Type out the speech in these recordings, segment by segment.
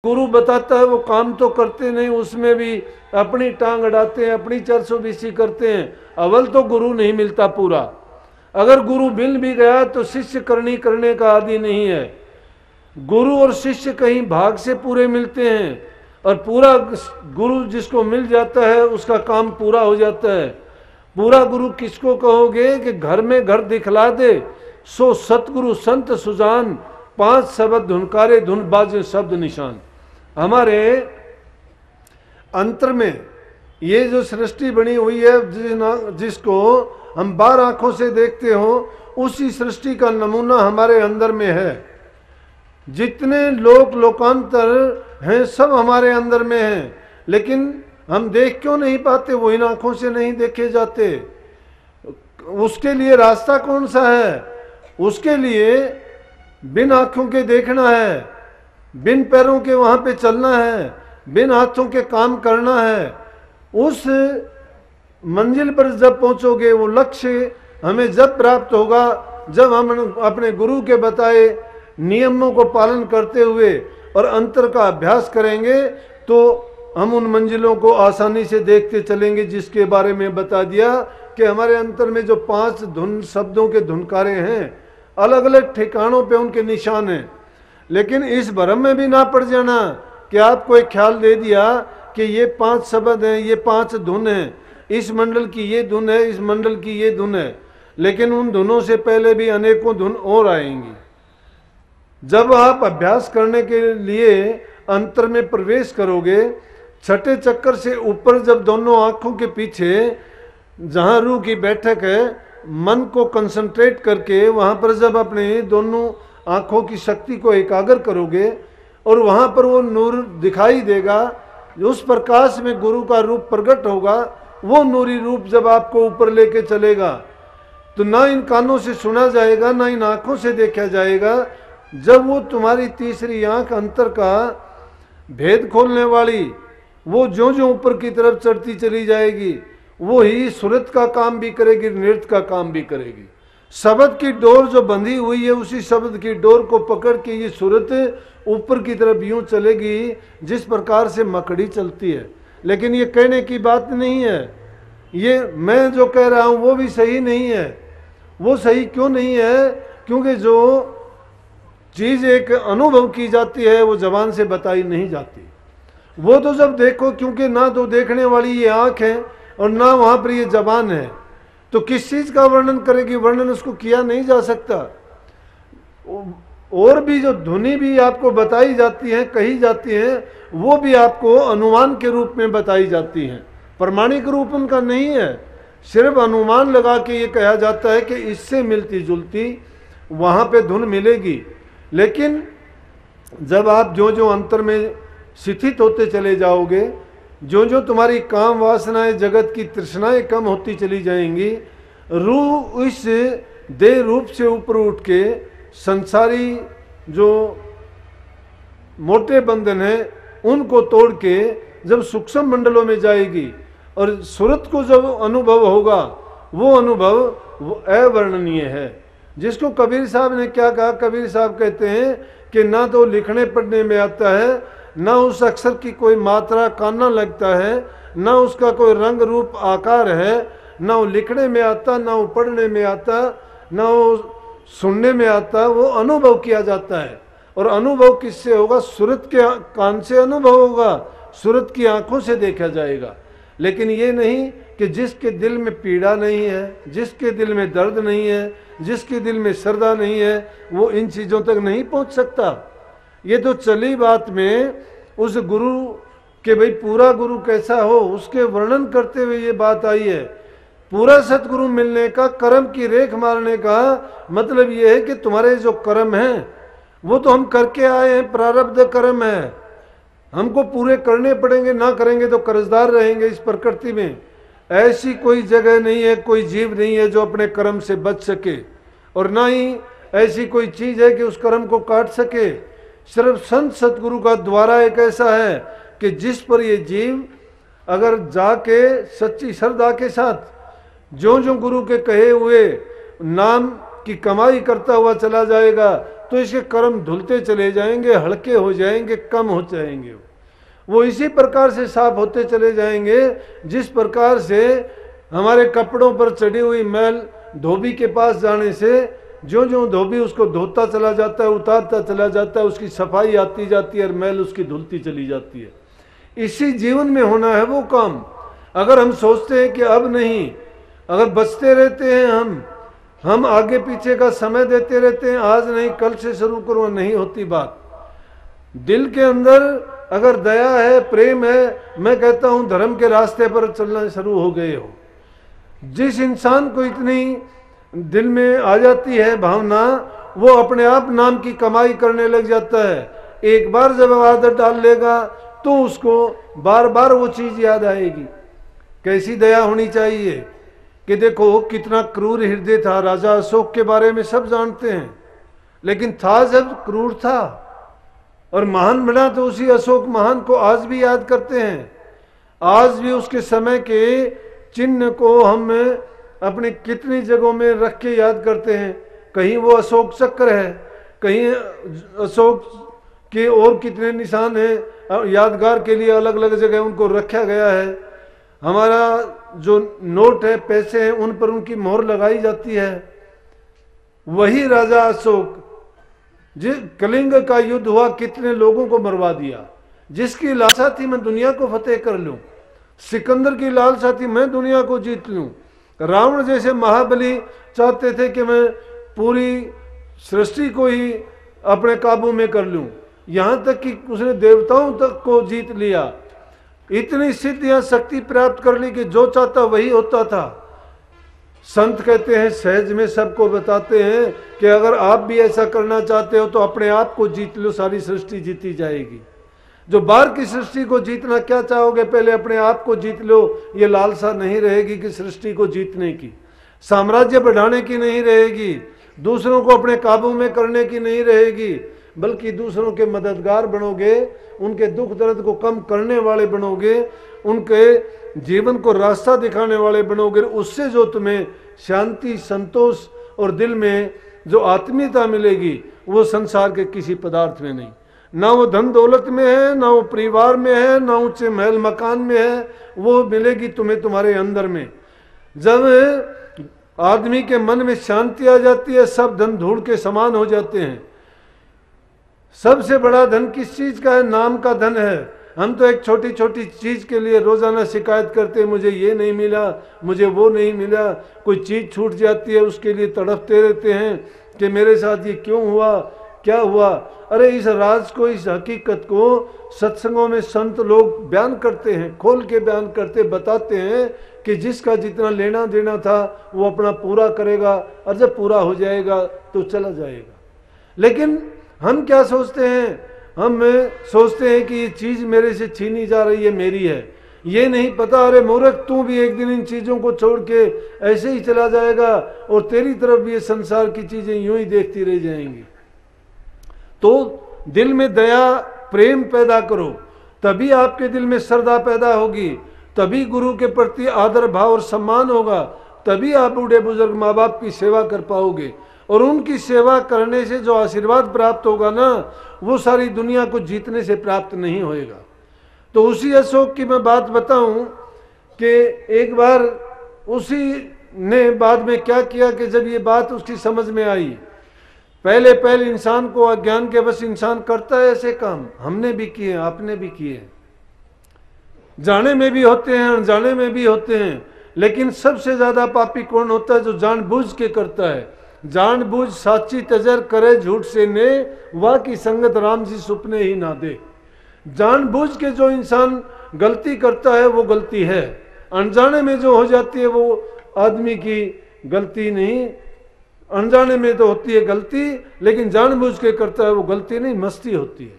गुरु बताता है वो काम तो करते नहीं, उसमें भी अपनी टांग अड़ाते हैं, अपनी चरसोबीसी करते हैं। अव्वल तो गुरु नहीं मिलता पूरा। अगर गुरु मिल भी गया तो शिष्य करनी करने का आदि नहीं है। गुरु और शिष्य कहीं भाग से पूरे मिलते हैं, और पूरा गुरु जिसको मिल जाता है उसका काम पूरा हो जाता है। पूरा गुरु किसको कहोगे कि घर में घर दिखला दे, सो सतगुरु संत सुजान, 5 शब्द धुनकारे धुन बाजे शब्द निशान। हमारे अंतर में ये जो सृष्टि बनी हुई है, जिसको हम 12 आंखों से देखते हो, उसी सृष्टि का नमूना हमारे अंदर में है। जितने लोकांतर हैं सब हमारे अंदर में हैं, लेकिन हम देख क्यों नहीं पाते? वो इन आंखों से नहीं देखे जाते। उसके लिए रास्ता कौन सा है? उसके लिए बिन आंखों के देखना है, बिन पैरों के वहां पे चलना है, बिन हाथों के काम करना है। उस मंजिल पर जब पहुंचोगे, वो लक्ष्य हमें जब प्राप्त होगा जब हम अपने गुरु के बताए नियमों को पालन करते हुए और अंतर का अभ्यास करेंगे, तो हम उन मंजिलों को आसानी से देखते चलेंगे, जिसके बारे में बता दिया कि हमारे अंतर में जो 5 धुन शब्दों के धुनकारे हैं, अलग अलग ठिकानों पे उनके निशान हैं। लेकिन इस भ्रम में भी ना पड़ जाना कि आपको एक ख्याल दे दिया कि ये 5 शब्द हैं, ये 5 धुन हैं, इस मंडल की ये धुन है, इस मंडल की ये धुन है। लेकिन उन धुनों से पहले भी अनेकों धुन और आएंगी। जब आप अभ्यास करने के लिए अंतर में प्रवेश करोगे, छठे चक्कर से ऊपर जब दोनों आंखों के पीछे जहां रूह की बैठक है, मन को कंसंट्रेट करके वहां पर जब अपने दोनों आंखों की शक्ति को एकाग्र करोगे और वहां पर वो नूर दिखाई देगा, उस प्रकाश में गुरु का रूप प्रकट होगा। वो नूरी रूप जब आपको ऊपर लेके चलेगा, तो ना इन कानों से सुना जाएगा, ना इन आंखों से देखा जाएगा। जब वो तुम्हारी तीसरी आंख अंतर का भेद खोलने वाली, वो जो जो ऊपर की तरफ चढ़ती चली जाएगी, वो ही सुरत का काम भी करेगी, नृत्य का काम भी करेगी। शब्द की डोर जो बंधी हुई है, उसी शब्द की डोर को पकड़ के ये सुरत ऊपर की तरफ यूं चलेगी जिस प्रकार से मकड़ी चलती है। लेकिन ये कहने की बात नहीं है, ये मैं जो कह रहा हूं वो भी सही नहीं है। वो सही क्यों नहीं है? क्योंकि जो चीज एक अनुभव की जाती है वो जबान से बताई नहीं जाती। वो तो जब देखो, क्योंकि ना तो देखने वाली ये आंख है और ना वहां पर ये जबान है, तो किस चीज का वर्णन करेगी? वर्णन उसको किया नहीं जा सकता। और भी जो ध्वनि भी आपको बताई जाती है, कही जाती है, वो भी आपको अनुमान के रूप में बताई जाती हैं। प्रमाणिक रूप उनका नहीं है, सिर्फ अनुमान लगा के ये कहा जाता है कि इससे मिलती जुलती वहां पे धुन मिलेगी। लेकिन जब आप जो जो अंतर में शिथित होते चले जाओगे, जो जो तुम्हारी काम वासनाएं, जगत की तृष्णाएं कम होती चली जाएंगी, रूह इस देह रूप से ऊपर उठ के संसारी जो मोटे बंधन है उनको तोड़ के जब सूक्ष्म मंडलों में जाएगी और सुरत को जब अनुभव होगा, वो अनुभव वो अवर्णनीय है। जिसको कबीर साहब ने क्या कहा? कबीर साहब कहते हैं कि ना तो लिखने पढ़ने में आता है, ना उस अक्षर की कोई मात्रा काना लगता है, ना उसका कोई रंग रूप आकार है, ना वो लिखने में आता, ना वो पढ़ने में आता, ना वो सुनने में आता। वो अनुभव किया जाता है। और अनुभव किससे होगा? सुरत के कान से अनुभव होगा, सुरत की आंखों से देखा जाएगा। लेकिन ये नहीं कि जिसके दिल में पीड़ा नहीं है, जिसके दिल में दर्द नहीं है, जिसके दिल में श्रद्धा नहीं है, वो इन चीज़ों तक नहीं पहुंच सकता। ये तो चली बात में उस गुरु के भाई पूरा गुरु कैसा हो उसके वर्णन करते हुए ये बात आई है। पूरा सतगुरु मिलने का, कर्म की रेख मारने का मतलब ये है कि तुम्हारे जो कर्म हैं वो तो हम करके आए हैं, प्रारब्ध कर्म है, हमको पूरे करने पड़ेंगे, ना करेंगे तो कर्जदार रहेंगे इस प्रकृति में। ऐसी कोई जगह नहीं है, कोई जीव नहीं है जो अपने कर्म से बच सके, और ना ही ऐसी कोई चीज है कि उस कर्म को काट सके। सिर्फ संत सतगुरु का द्वारा एक ऐसा है कि जिस पर ये जीव अगर जाके सच्ची श्रद्धा के साथ जो जो गुरु के कहे हुए नाम की कमाई करता हुआ चला जाएगा, तो इसके कर्म धुलते चले जाएंगे, हल्के हो जाएंगे, कम हो जाएंगे। वो इसी प्रकार से साफ होते चले जाएंगे जिस प्रकार से हमारे कपड़ों पर चढ़ी हुई मैल धोबी के पास जाने से ज्यों ज्यों धोबी उसको धोता चला जाता है, उतारता चला जाता है, उसकी सफाई आती जाती है और मैल उसकी धुलती चली जाती है। इसी जीवन में होना है वो काम। अगर हम सोचते हैं कि अब नहीं, अगर बचते रहते हैं हम आगे पीछे का समय देते रहते हैं, आज नहीं कल से शुरू करो, नहीं होती बात। दिल के अंदर अगर दया है, प्रेम है, मैं कहता हूं धर्म के रास्ते पर चलना शुरू हो गए हो। जिस इंसान को इतनी दिल में आ जाती है भावना, वो अपने आप नाम की कमाई करने लग जाता है। एक बार जब आदत डाल लेगा तो उसको बार बार वो चीज याद आएगी। कैसी दया होनी चाहिए कि देखो कितना क्रूर हृदय था। राजा अशोक के बारे में सब जानते हैं, लेकिन था जब क्रूर था और महान बना तो उसी अशोक महान को आज भी याद करते हैं। आज भी उसके समय के चिन्ह को हम अपनी कितनी जगहों में रख के याद करते हैं। कहीं वो अशोक चक्र है, कहीं अशोक के और कितने निशान हैं, यादगार के लिए अलग अलग जगह उनको रखा गया है। हमारा जो नोट है, पैसे हैं, उन पर उनकी मोहर लगाई जाती है। वही राजा अशोक, जिस कलिंग का युद्ध हुआ, कितने लोगों को मरवा दिया, जिसकी लालसा थी मैं दुनिया को फतेह कर लूं। सिकंदर की लालसा थी मैं दुनिया को जीत लूं। रावण जैसे महाबली चाहते थे कि मैं पूरी सृष्टि को ही अपने काबू में कर लूं, यहां तक कि उसने देवताओं तक को जीत लिया। इतनी सिद्धियां शक्ति प्राप्त कर ली कि जो चाहता वही होता था। संत कहते हैं, सहज में सबको बताते हैं कि अगर आप भी ऐसा करना चाहते हो तो अपने आप को जीत लो, सारी सृष्टि जीती जाएगी। जो बाहर की सृष्टि को जीतना क्या चाहोगे, पहले अपने आप को जीत लो। ये लालसा नहीं रहेगी कि सृष्टि को जीतने की, साम्राज्य बढ़ाने की नहीं रहेगी, दूसरों को अपने काबू में करने की नहीं रहेगी, बल्कि दूसरों के मददगार बनोगे, उनके दुख दर्द को कम करने वाले बनोगे, उनके जीवन को रास्ता दिखाने वाले बनोगे। उससे जो तुम्हें शांति, संतोष और दिल में जो आत्मीयता मिलेगी वो संसार के किसी पदार्थ में नहीं। ना वो धन दौलत में है, ना वो परिवार में है, ना ऊंचे महल मकान में है, वो मिलेगी तुम्हें तुम्हारे अंदर में। जब आदमी के मन में शांति आ जाती है, सब धन धूल के समान हो जाते हैं। सबसे बड़ा धन किस चीज का है? नाम का धन है। हम तो एक छोटी छोटी चीज के लिए रोजाना शिकायत करते हैं, मुझे ये नहीं मिला, मुझे वो नहीं मिला। कोई चीज छूट जाती है उसके लिए तड़पते रहते हैं कि मेरे साथ ये क्यों हुआ, क्या हुआ। अरे इस राज को, इस हकीकत को सत्संगों में संत लोग बयान करते हैं, खोल के बयान करते, बताते हैं कि जिसका जितना लेना देना था वो अपना पूरा करेगा, और जब पूरा हो जाएगा तो चला जाएगा। लेकिन हम क्या सोचते हैं? हम सोचते हैं कि ये चीज मेरे से छीनी जा रही है, मेरी है। ये नहीं पता, अरे मूर्ख, तू भी एक दिन इन चीजों को छोड़ के ऐसे ही चला जाएगा और तेरी तरफ भी ये संसार की चीजें यूं ही देखती रह जाएंगी। तो दिल में दया, प्रेम पैदा करो, तभी आपके दिल में श्रद्धा पैदा होगी, तभी गुरु के प्रति आदर भाव और सम्मान होगा, तभी आप बूढ़े बुजुर्ग माँ बाप की सेवा कर पाओगे। और उनकी सेवा करने से जो आशीर्वाद प्राप्त होगा ना, वो सारी दुनिया को जीतने से प्राप्त नहीं होएगा। तो उसी अशोक की मैं बात बताऊं कि एक बार उसी ने बाद में क्या किया कि जब ये बात उसकी समझ में आई, पहले इंसान को अज्ञान के बस इंसान करता है ऐसे काम, हमने भी किए, आपने भी किए, जाने में भी होते हैं, अनजाने में भी होते हैं। लेकिन सबसे ज्यादा पापी कौन होता है? जो जानबूझ के करता है। जानबूझ साची तजर करे झूठ से ने, वाह की संगत राम जी सुपने ही ना दे। जानबूझ के जो इंसान गलती करता है वो गलती है, अनजाने में जो हो जाती है वो आदमी की गलती नहीं। अनजाने में तो होती है गलती, लेकिन जानबूझ के करता है वो गलती नहीं, मस्ती होती है।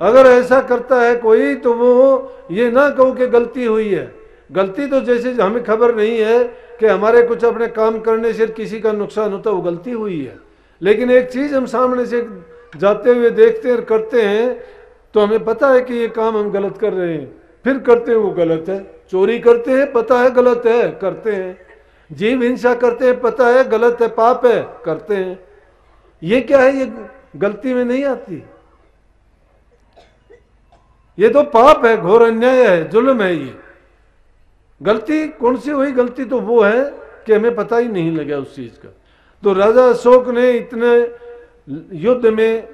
अगर ऐसा करता है कोई तो वो ये ना कहो कि गलती हुई है। गलती तो जैसे हमें खबर नहीं है कि हमारे कुछ अपने काम करने से किसी का नुकसान होता है, वो गलती हुई है। लेकिन एक चीज हम सामने से जाते हुए देखते हैं और करते हैं तो हमें पता है कि ये काम हम गलत कर रहे हैं, फिर करते हैं वो गलत है। चोरी करते हैं, पता है गलत है, करते हैं। जीव हिंसा करते हैं, पता है गलत है, पाप है, करते हैं। ये क्या है? ये गलती में नहीं आती, ये तो पाप है, घोर अन्याय है, जुल्म है। ये गलती कौन सी हुई? गलती तो वो है कि हमें पता ही नहीं लगा उस चीज का। तो राजा अशोक ने इतने युद्ध में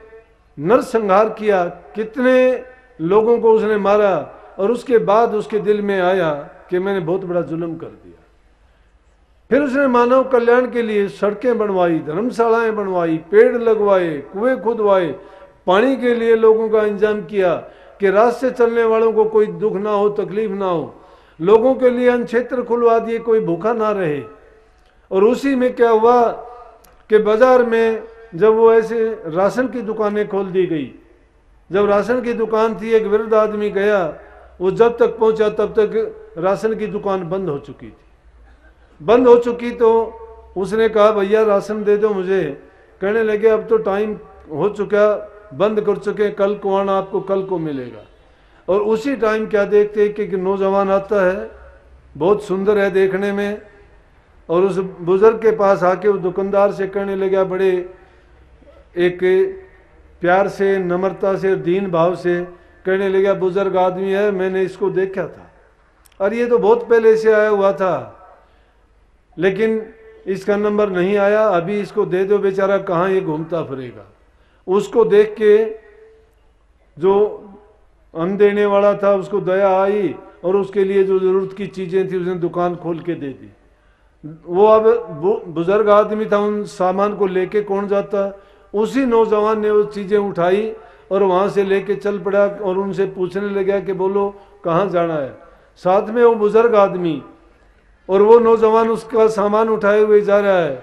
नरसंहार किया, कितने लोगों को उसने मारा, और उसके बाद उसके दिल में आया कि मैंने बहुत बड़ा जुल्म कर दिया। फिर उसने मानव कल्याण के लिए सड़कें बनवाई, धर्मशालाएं बनवाई, पेड़ लगवाए, कुएं खुदवाए, पानी के लिए लोगों का इंतजाम किया कि रास्ते चलने वालों को कोई दुख ना हो, तकलीफ ना हो। लोगों के लिए अन्न क्षेत्र खुलवा दिए, कोई भूखा ना रहे। और उसी में क्या हुआ कि बाजार में जब वो ऐसे राशन की दुकानें खोल दी गई, जब राशन की दुकान थी, एक वृद्ध आदमी गया, वो जब तक पहुंचा तब तक राशन की दुकान बंद हो चुकी थी। बंद हो चुकी तो उसने कहा भैया राशन दे दो मुझे। कहने लगे अब तो टाइम हो चुका, बंद कर चुके, कल को आना, आपको कल को मिलेगा। और उसी टाइम क्या देखते कि नौजवान आता है, बहुत सुंदर है देखने में, और उस बुजुर्ग के पास आके उस दुकानदार से कहने लगा, बड़े एक प्यार से, नम्रता से, दीन भाव से कहने लगा, बुजुर्ग आदमी है, मैंने इसको देखा था, और ये तो बहुत पहले से आया हुआ था, लेकिन इसका नंबर नहीं आया, अभी इसको दे दो, बेचारा कहाँ ये घूमता फिरेगा। उसको देख के जो अन्न देने वाला था उसको दया आई, और उसके लिए जो जरूरत की चीजें थी उसने दुकान खोल के दे दी। वो अब बुजुर्ग आदमी था, उन सामान को लेके कौन जाता? उसी नौजवान ने वो चीजें उठाई और वहां से लेके चल पड़ा, और उनसे पूछने लगा कि बोलो कहाँ जाना है। साथ में वो बुजुर्ग आदमी और वो नौजवान उसका सामान उठाए हुए जा रहा है।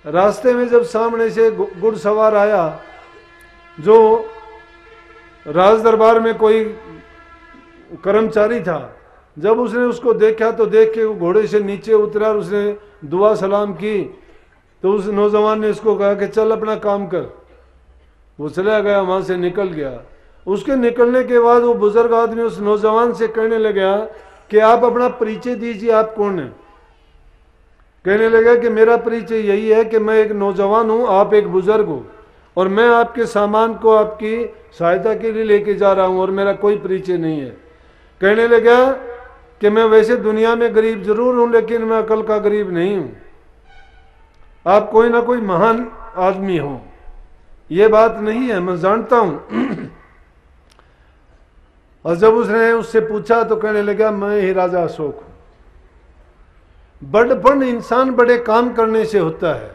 रास्ते में जब सामने से घुड़सवार आया, जो राज दरबार में कोई कर्मचारी था, जब उसने उसको देखा तो देख के वो घोड़े से नीचे उतरा और उसने दुआ सलाम की। तो उस नौजवान ने उसको कहा कि चल अपना काम कर। वो चला गया, वहां से निकल गया। उसके निकलने के बाद वो बुजुर्ग आदमी उस नौजवान से कहने लगा कि आप अपना परिचय दीजिए, आप कौन है? कहने लगा कि मेरा परिचय यही है कि मैं एक नौजवान हूं, आप एक बुजुर्ग हो, और मैं आपके सामान को आपकी सहायता के लिए लेके जा रहा हूं, और मेरा कोई परिचय नहीं है। कहने लगा कि मैं वैसे दुनिया में गरीब जरूर हूं, लेकिन मैं अकल का गरीब नहीं हूं। आप कोई ना कोई महान आदमी हो, ये बात नहीं है, मैं जानता हूं। और जब उसने उससे पूछा तो कहने लगा मैं ही राजा अशोक हूं। बड़पन इंसान बड़े काम करने से होता है।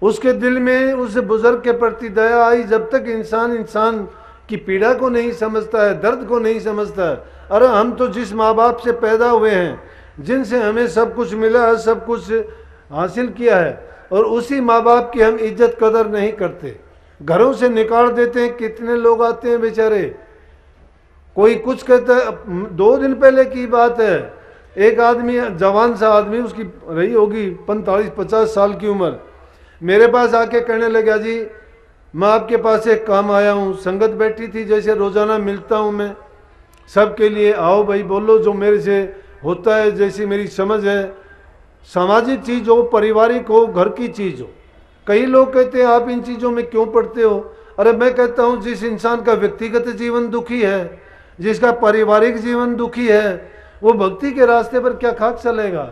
उसके दिल में उस बुजुर्ग के प्रति दया आई। जब तक इंसान की पीड़ा को नहीं समझता है, दर्द को नहीं समझता है। अरे हम तो जिस माँ बाप से पैदा हुए हैं, जिनसे हमें सब कुछ मिला है, सब कुछ हासिल किया है, और उसी माँ बाप की हम इज्जत कदर नहीं करते, घरों से निकाल देते हैं। कितने लोग आते हैं बेचारे, कोई कुछ कहता है। 2 दिन पहले की बात है, एक आदमी, जवान सा आदमी, उसकी रही होगी 45-50 साल की उम्र, मेरे पास आके कहने लगा जी मैं आपके पास एक काम आया हूँ। संगत बैठी थी, जैसे रोजाना मिलता हूँ मैं सबके लिए, आओ भाई बोलो जो मेरे से होता है, जैसी मेरी समझ है, सामाजिक चीज हो, पारिवारिक हो, घर की चीज हो। कई लोग कहते हैं आप इन चीजों में क्यों पढ़ते हो? अरे मैं कहता हूँ जिस इंसान का व्यक्तिगत जीवन दुखी है, जिसका पारिवारिक जीवन दुखी है, वो भक्ति के रास्ते पर क्या खाक चलेगा?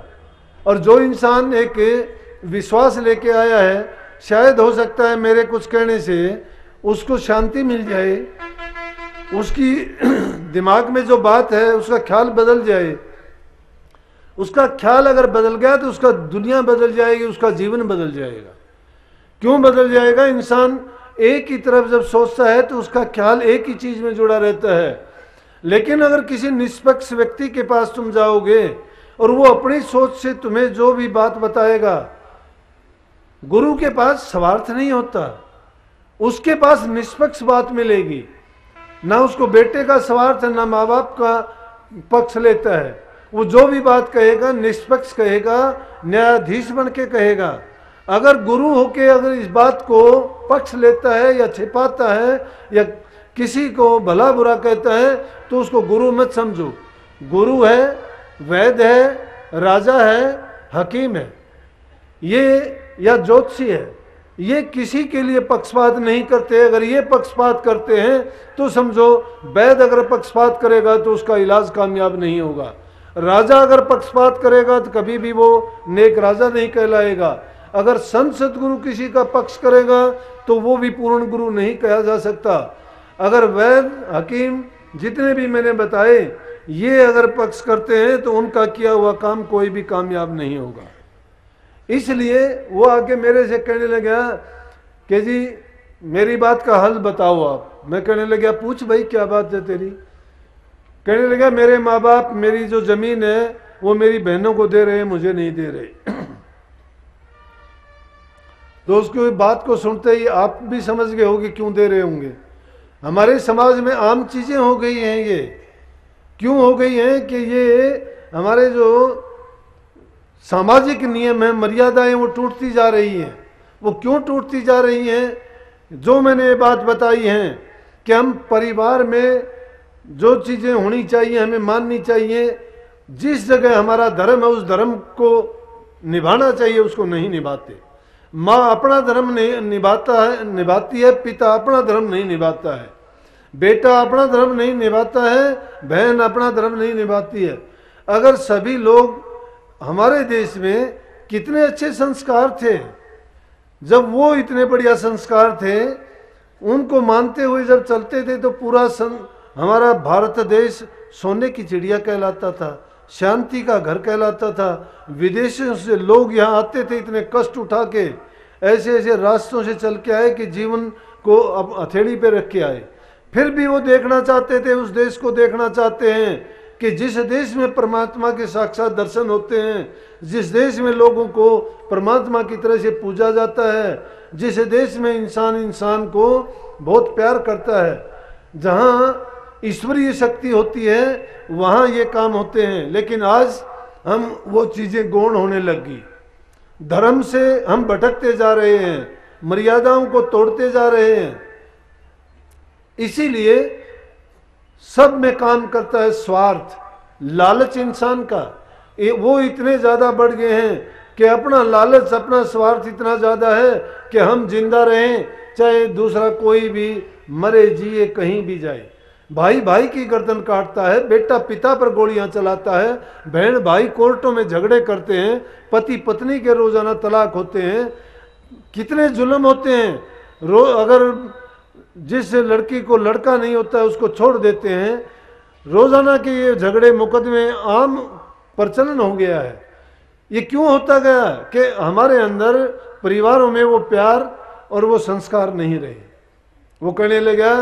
और जो इंसान एक विश्वास लेके आया है, शायद हो सकता है मेरे कुछ कहने से उसको शांति मिल जाए, उसकी दिमाग में जो बात है उसका ख्याल बदल जाए। उसका ख्याल अगर बदल गया तो उसका दुनिया बदल जाएगी, उसका जीवन बदल जाएगा। क्यों बदल जाएगा? इंसान एक ही तरफ जब सोचता है तो उसका ख्याल एक ही चीज में जुड़ा रहता है। लेकिन अगर किसी निष्पक्ष व्यक्ति के पास तुम जाओगे और वो अपनी सोच से तुम्हें जो भी बात बताएगा, गुरु के पास स्वार्थ नहीं होता, उसके पास निष्पक्ष बात मिलेगी। ना उसको बेटे का स्वार्थ है, ना माँ बाप का पक्ष लेता है। वो जो भी बात कहेगा निष्पक्ष कहेगा, न्यायाधीश बन के कहेगा। अगर गुरु होके अगर इस बात को पक्ष लेता है या छिपाता है या किसी को भला बुरा कहता है तो उसको गुरु मत समझो। गुरु है, वैद्य है, राजा है, हकीम है, ये या ज्योतिषी है, ये किसी के लिए पक्षपात नहीं करते। अगर ये पक्षपात करते हैं तो समझो वैद्य अगर पक्षपात करेगा तो उसका इलाज कामयाब नहीं होगा। राजा अगर पक्षपात करेगा तो कभी भी वो नेक राजा नहीं कहलाएगा। अगर संत सदगुरु किसी का पक्ष करेगा तो वो भी पूर्ण गुरु नहीं कहा जा सकता। अगर वैद्य हकीम जितने भी मैंने बताए ये अगर पक्ष करते हैं तो उनका किया हुआ काम कोई भी कामयाब नहीं होगा। इसलिए वो आके मेरे से कहने लगा कि जी मेरी बात का हल बताओ आप। मैं कहने लगा पूछ भाई क्या बात है तेरी। कहने लगा मेरे माँ बाप मेरी जो जमीन है वो मेरी बहनों को दे रहे हैं, मुझे नहीं दे रहे। तो उसकी बात को सुनते ही आप भी समझ गए होंगे क्यों दे रहे होंगे। हमारे समाज में आम चीजें हो गई हैं। ये क्यों हो गई हैं कि ये हमारे जो सामाजिक नियम है, मर्यादाएं, वो टूटती जा रही हैं। वो क्यों टूटती जा रही हैं? जो मैंने ये बात बताई है कि हम परिवार में जो चीज़ें होनी चाहिए हमें माननी चाहिए। जिस जगह हमारा धर्म है उस धर्म को निभाना चाहिए, उसको नहीं निभाते। माँ अपना धर्म नहीं निभाती है, पिता अपना धर्म नहीं निभाता है, बेटा अपना धर्म नहीं निभाता है, बहन अपना धर्म नहीं निभाती है। अगर सभी लोग हमारे देश में कितने अच्छे संस्कार थे, जब वो इतने बढ़िया संस्कार थे उनको मानते हुए जब चलते थे तो पूरा हमारा भारत देश सोने की चिड़िया कहलाता था, शांति का घर कहलाता था। विदेशों से लोग यहाँ आते थे इतने कष्ट उठा के, ऐसे ऐसे रास्तों से चल के आए कि जीवन को अब हथेली पे रख के आए। फिर भी वो देखना चाहते थे, उस देश को देखना चाहते हैं कि जिस देश में परमात्मा के साक्षात दर्शन होते हैं, जिस देश में लोगों को परमात्मा की तरह से पूजा जाता है, जिस देश में इंसान इंसान को बहुत प्यार करता है, जहाँ ईश्वरीय शक्ति होती है वहाँ ये काम होते हैं। लेकिन आज हम वो चीज़ें गौण होने लगी, धर्म से हम भटकते जा रहे हैं, मर्यादाओं को तोड़ते जा रहे हैं। इसीलिए सब में काम करता है स्वार्थ, लालच इंसान का। वो इतने ज़्यादा बढ़ गए हैं कि अपना लालच, अपना स्वार्थ इतना ज़्यादा है कि हम जिंदा रहें चाहे दूसरा कोई भी मरे जिए कहीं भी जाए। भाई भाई की गर्दन काटता है, बेटा पिता पर गोलियां चलाता है, बहन भाई कोर्टों में झगड़े करते हैं, पति पत्नी के रोजाना तलाक होते हैं, कितने जुल्म होते हैं। अगर जिस लड़की को लड़का नहीं होता है उसको छोड़ देते हैं। रोजाना के ये झगड़े मुकदमे आम प्रचलन हो गया है। ये क्यों होता गया कि हमारे अंदर परिवारों में वो प्यार और वो संस्कार नहीं रहे। वो कहने लगा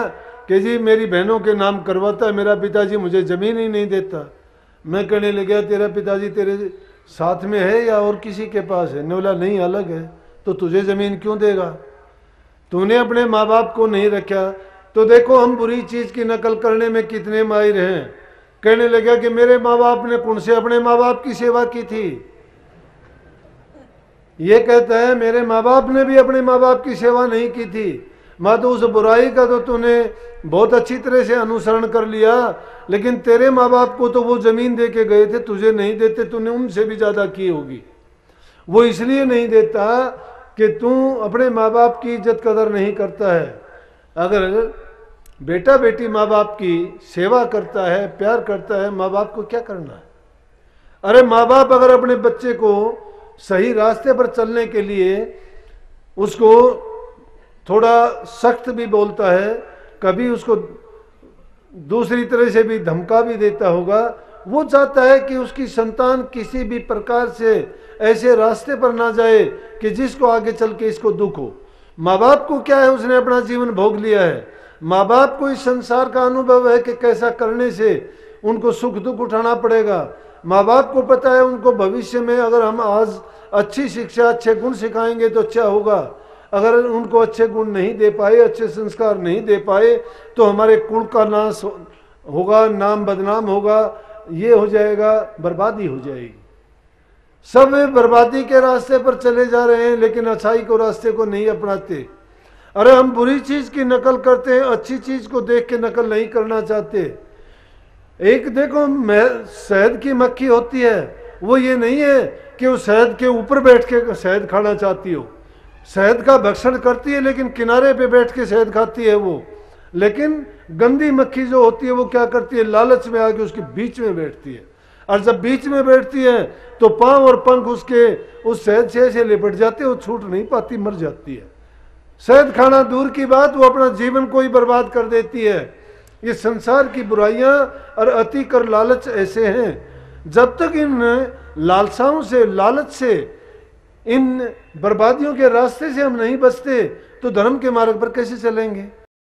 कि जी मेरी बहनों के नाम करवाता है, मेरा पिताजी मुझे ज़मीन ही नहीं देता। मैं कहने लगा तेरा पिताजी तेरे साथ में है या और किसी के पास है? ने बोला नहीं, अलग है। तो तुझे ज़मीन क्यों देगा? तूने अपने माँ बाप को नहीं रखा। तो देखो हम बुरी चीज़ की नकल करने में कितने माहिर हैं। कहने लगा कि मेरे माँ बाप ने कौन से अपने माँ बाप की सेवा की थी? ये कहता है मेरे माँ बाप ने भी अपने माँ बाप की सेवा नहीं की थी। माँ तो उस बुराई का तो तूने बहुत अच्छी तरह से अनुसरण कर लिया, लेकिन तेरे माँ बाप को तो वो ज़मीन दे के गए थे, तुझे नहीं देते, तूने उनसे भी ज़्यादा की होगी। वो इसलिए नहीं देता कि तू अपने माँ बाप की इज्जत कदर नहीं करता है। अगर बेटा बेटी माँ बाप की सेवा करता है, प्यार करता है, माँ बाप को क्या करना है? अरे माँ बाप अगर अपने बच्चे को सही रास्ते पर चलने के लिए उसको थोड़ा सख्त भी बोलता है, कभी उसको दूसरी तरह से भी धमका भी देता होगा, वो चाहता है कि उसकी संतान किसी भी प्रकार से ऐसे रास्ते पर ना जाए कि जिसको आगे चल के इसको दुख हो। माँ बाप को क्या है, उसने अपना जीवन भोग लिया है। माँ बाप को इस संसार का अनुभव है कि कैसा करने से उनको सुख दुख उठाना पड़ेगा। माँ बाप को पता है उनको भविष्य में अगर हम आज अच्छी शिक्षा, अच्छे गुण सिखाएंगे तो अच्छा होगा। अगर उनको अच्छे गुण नहीं दे पाए, अच्छे संस्कार नहीं दे पाए तो हमारे कुल का नाश होगा, नाम बदनाम होगा, ये हो जाएगा, बर्बादी हो जाएगी। सब बर्बादी के रास्ते पर चले जा रहे हैं लेकिन अच्छाई को रास्ते को नहीं अपनाते। अरे हम बुरी चीज की नकल करते हैं, अच्छी चीज को देख के नकल नहीं करना चाहते। एक देखो शहद की मक्खी होती है, वो ये नहीं है कि वो शहद के ऊपर बैठ के शहद खाना चाहती हो। शहद का भक्षण करती है, लेकिन किनारे पे बैठ के शहद खाती है वो। लेकिन गंदी मक्खी जो होती है वो क्या करती है, लालच में आके उसके बीच में बैठती है, और जब बीच में बैठती है तो पांव और पंख उसके उस शहद से ऐसे लिपट जाते हैं, वो छूट नहीं पाती, मर जाती है। शहद खाना दूर की बात, वो अपना जीवन को ही बर्बाद कर देती है। ये संसार की बुराइयां और अति कर लालच ऐसे हैं। जब तक इन लालसाओं से, लालच से, इन बर्बादियों के रास्ते से हम नहीं बचते तो धर्म के मार्ग पर कैसे चलेंगे।